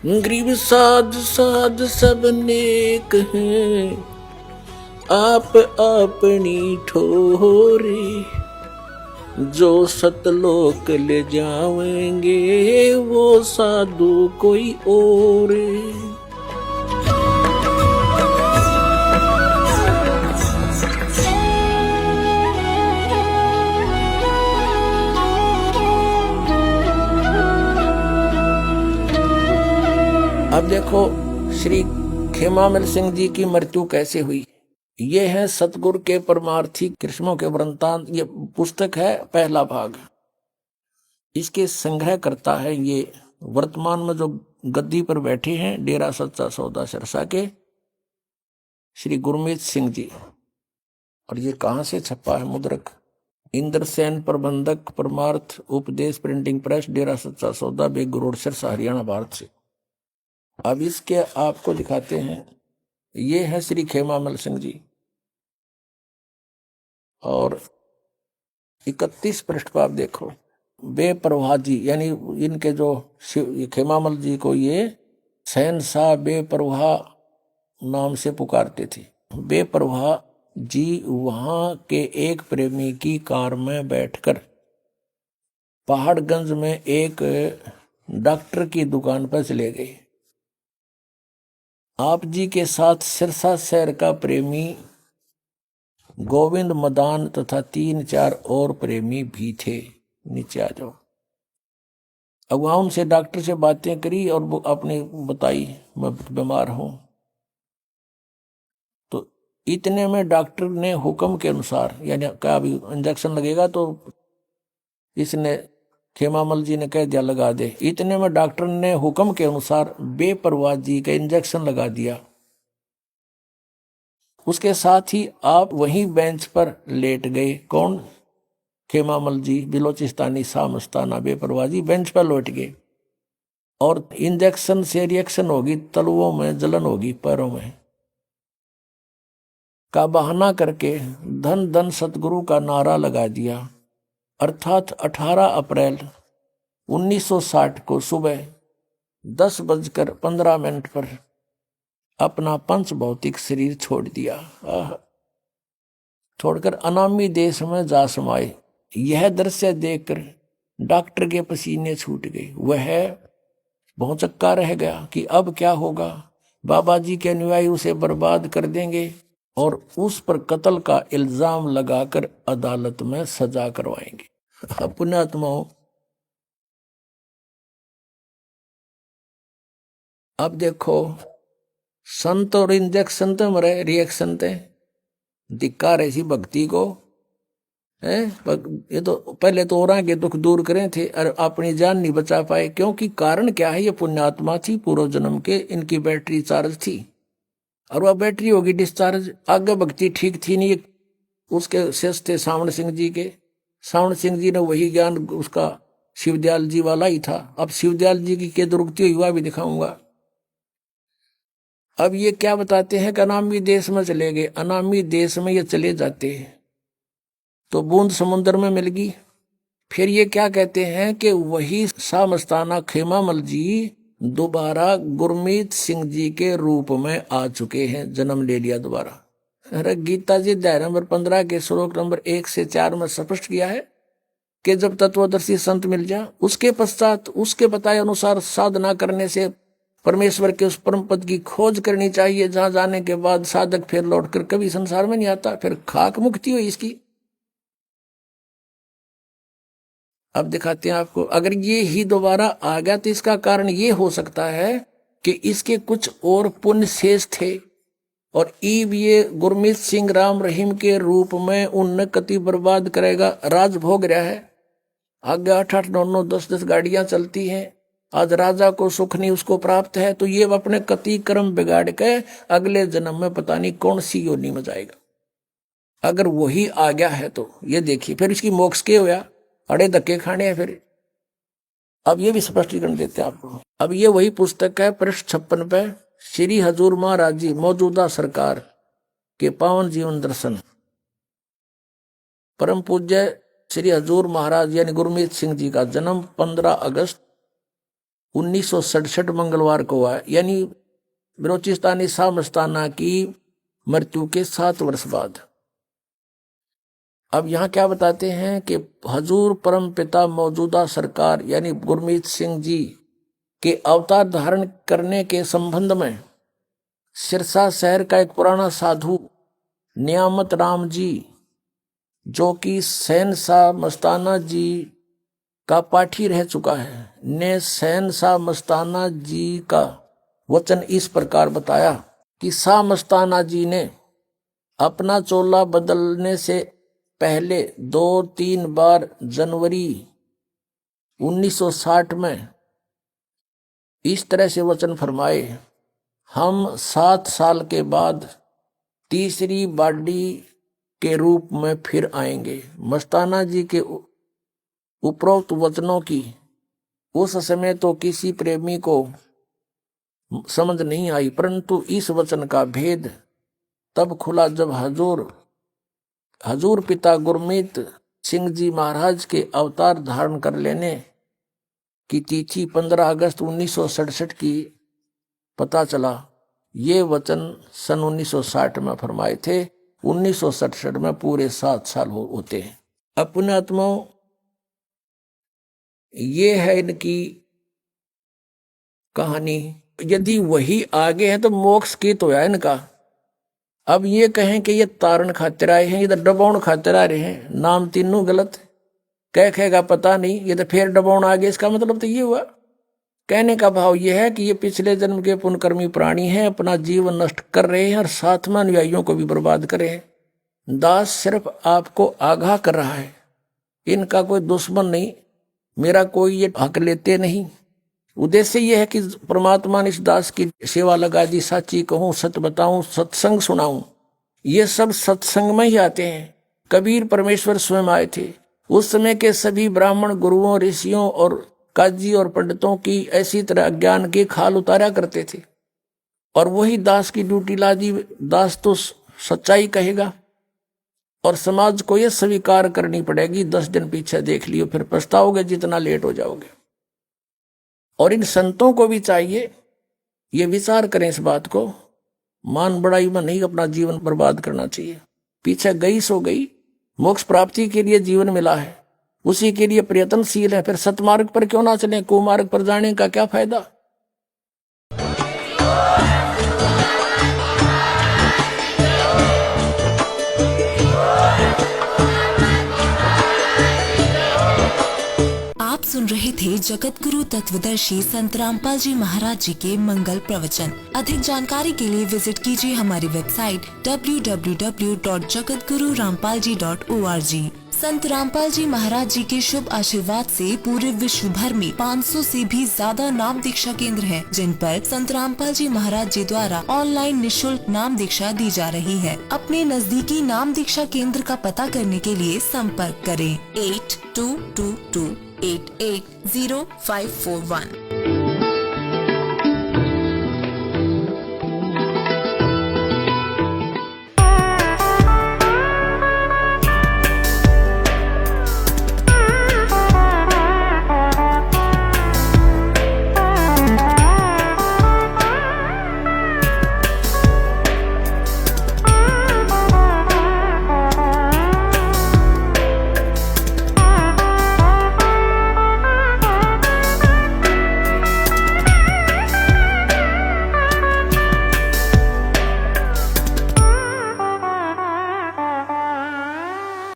गरीब साध साध सब नेक हैं, आप अपनी ठोरे। जो सतलोक ले जावेंगे वो साधु कोई और। अब देखो श्री खेमामल सिंह जी की मृत्यु कैसे हुई। ये है सतगुरु के परमार्थी कृष्णों के वृंतांत। ये पुस्तक है, पहला भाग। इसके संग्रह करता है ये वर्तमान में जो गद्दी पर बैठे हैं डेरा सच्चा सौदा सिरसा के श्री गुरमीत सिंह जी। और ये कहां से छपा है मुद्रक? इंद्रसेन प्रबंधक परमार्थ उपदेश प्रिंटिंग प्रेस डेरा सच्चा सौदा बेग रोड सिरसा हरियाणा भारत से। अब इसके आपको दिखाते हैं। ये है श्री खेमामल सिंह जी और 31 पृष्ठ पर आप देखो। बेपरवाह जी यानी इनके जो खेमामल जी को ये शहनशाह बेपरवाह नाम से पुकारते थे। बेपरवाह जी वहां के एक प्रेमी की कार में बैठकर पहाड़गंज में एक डॉक्टर की दुकान पर चले गए। आप जी के साथ सिरसा शहर का प्रेमी गोविंद मदान तथा 3-4 और प्रेमी भी थे। नीचे आ जाओ। अब वहां उनसे डॉक्टर से बातें करी और वो अपने बताई मैं बीमार हूं। तो इतने में डॉक्टर ने हुक्म के अनुसार यानी क्या अभी इंजेक्शन लगेगा, तो इसने खेमामल जी ने कह दिया लगा दे। इतने में डॉक्टर ने हुक्म के अनुसार बेपरवाह जी का इंजेक्शन लगा दिया। उसके साथ ही आप वहीं बेंच पर लेट गए। कौन? खेमामल जी बिलोचिस्तानी सामस्ताना बेपरवाह जी बेंच पर लौट गए और इंजेक्शन से रिएक्शन होगी, तलुओं में जलन होगी, पैरों में का बहाना करके धन धन सतगुरु का नारा लगा दिया। अर्थात 18 अप्रैल 1960 को सुबह 10:15 पर अपना पंच भौतिक शरीर छोड़ दिया। छोड़कर अनामी देश में जा समाये। यह दृश्य देखकर डॉक्टर के पसीने छूट गए। वह भौचक्का रह गया कि अब क्या होगा। बाबा जी के अनुयायी उसे बर्बाद कर देंगे और उस पर कत्ल का इल्जाम लगाकर अदालत में सजा करवाएंगे। पुण्यात्माओं, अब देखो संत और इंजेक्शन तो मरे रिएक्शन थे धिक्कार ऐसी भक्ति को है। ये तो पहले तो और के दुख दूर करें थे और अपनी जान नहीं बचा पाए। क्योंकि कारण क्या है? ये पुण्यात्मा थी, पूर्व जन्म के इनकी बैटरी चार्ज थी और वह बैटरी होगी डिस्चार्ज। आगे भक्ति ठीक थी नहीं। उसके शेष थे सावण सिंह जी के। सावण सिंह जी ने वही ज्ञान उसका शिवदयाल जी वाला ही था। अब शिवदयाल जी की दुर्गति हुआ भी दिखाऊंगा। अब ये क्या बताते हैं कि अनामी देश में चले गए। अनामी देश में ये चले जाते हैं तो बूंद समुद्र में मिल गई। फिर ये क्या कहते हैं कि वही सामस्ताना खेमामल जी दोबारा गुरमीत सिंह जी के रूप में आ चुके हैं, जन्म ले लिया दोबारा। अरे गीता जी अध्याय नंबर 15 के श्लोक नंबर 1 से 4 में स्पष्ट किया है कि जब तत्वदर्शी संत मिल जाए उसके पश्चात उसके बताए अनुसार साधना करने से परमेश्वर के उस परम पद की खोज करनी चाहिए, जहां जाने के बाद साधक फिर लौटकर कभी संसार में नहीं आता। फिर खाक मुक्ति हुई इसकी। अब दिखाते हैं आपको। अगर ये ही दोबारा आ गया तो इसका कारण ये हो सकता है कि इसके कुछ और पुण्य शेष थे और ईब ये गुरमीत सिंह राम रहीम के रूप में उन कति बर्बाद करेगा। राज भोग रहा है। आगे 8-8, 9-9, 10-10 गाड़ियां चलती हैं। आज राजा को सुख नहीं उसको प्राप्त है, तो ये अपने कति कर्म बिगाड़ के अगले जन्म में पता नहीं कौन सी योनि में जाएगा। अगर वही आ गया है तो ये देखिए फिर इसकी मोक्ष के होया, अड़े धक्के खाने हैं फिर। अब ये भी स्पष्टीकरण देते हैं आपको। अब ये वही पुस्तक है पृष्ठ 56 पे श्री हजूर महाराज जी मौजूदा सरकार के पावन जीवन दर्शन। परम पूज्य श्री हजूर महाराज यानी गुरमीत सिंह जी का जन्म 15 अगस्त 1967 मंगलवार को हुआ, यानी बलोचिस्तानी शाह मस्ताना की मृत्यु के 7 वर्ष बाद। अब यहाँ क्या बताते हैं कि हजूर परम पिता मौजूदा सरकार यानी गुरमीत सिंह जी के अवतार धारण करने के संबंध में सिरसा शहर का एक पुराना साधु नियामत राम जी, जो कि शहनशाह मस्ताना जी का पाठी रह चुका है, ने शहनशाह मस्ताना जी का वचन इस प्रकार बताया कि शाह मस्ताना जी ने अपना चोला बदलने से पहले 2-3 बार जनवरी 1960 में इस तरह से वचन फरमाए, हम 7 साल के बाद तीसरी बाडी के रूप में फिर आएंगे। मस्ताना जी के उपरोक्त वचनों की उस समय तो किसी प्रेमी को समझ नहीं आई, परंतु इस वचन का भेद तब खुला जब हजूर पिता गुरमीत सिंह जी महाराज के अवतार धारण कर लेने की तिथि 15 अगस्त 1967 की पता चला। ये वचन सन 1960 में फरमाए थे, 1967 में पूरे 7 साल होते हैं। अपने आत्माओं, ये है इनकी कहानी। यदि वही आगे है तो मोक्ष की तो है इनका। अब ये कहें कि ये तारण खातिर आए हैं, ये तो डबाउन खातिर आ रहे हैं, नाम तीनों गलत कहेगा पता नहीं, ये तो फिर डबाउन आ गया। इसका मतलब तो ये हुआ, कहने का भाव ये है कि ये पिछले जन्म के पुण्यकर्मी प्राणी हैं, अपना जीवन नष्ट कर रहे हैं और साथ में अनुयायियों को भी बर्बाद कर रहे हैं। दास सिर्फ आपको आगाह कर रहा है, इनका कोई दुश्मन नहीं, मेरा कोई ये हक लेते नहीं। उद्देश्य यह है कि परमात्मा ने इस दास की सेवा लगा दी, सच्ची कहूं, सच बताऊं, सत्संग सुनाऊं। ये सब सत्संग में ही आते हैं। कबीर परमेश्वर स्वयं आए थे। उस समय के सभी ब्राह्मण गुरुओं, ऋषियों और काजी और पंडितों की ऐसी तरह अज्ञान की खाल उतारा करते थे, और वही दास की ड्यूटी ला दी। दास तो सच्चाई कहेगा और समाज को यह स्वीकार करनी पड़ेगी। 10 दिन पीछे देख लियो, फिर पछताओगे जितना लेट हो जाओगे। और इन संतों को भी चाहिए ये विचार करें इस बात को, मान बड़ाई में नहीं अपना जीवन बर्बाद करना चाहिए। पीछे गई सो गई, मोक्ष प्राप्ति के लिए जीवन मिला है, उसी के लिए प्रयत्नशील है, फिर सतमार्ग पर क्यों ना चलें? कुमार्ग पर जाने का क्या फायदा? आप सुन रहे थे जगत गुरु तत्वदर्शी संत रामपाल जी महाराज जी के मंगल प्रवचन। अधिक जानकारी के लिए विजिट कीजिए हमारी वेबसाइट www.jagatgururampalji.org। संत रामपाल जी महाराज जी के शुभ आशीर्वाद से पूरे विश्व भर में 500 से भी ज्यादा नाम दीक्षा केंद्र हैं, जिन पर संत रामपाल जी महाराज जी द्वारा ऑनलाइन निशुल्क नाम दीक्षा दी जा रही है। अपने नजदीकी नाम दीक्षा केंद्र का पता करने के लिए संपर्क करें 8222880541।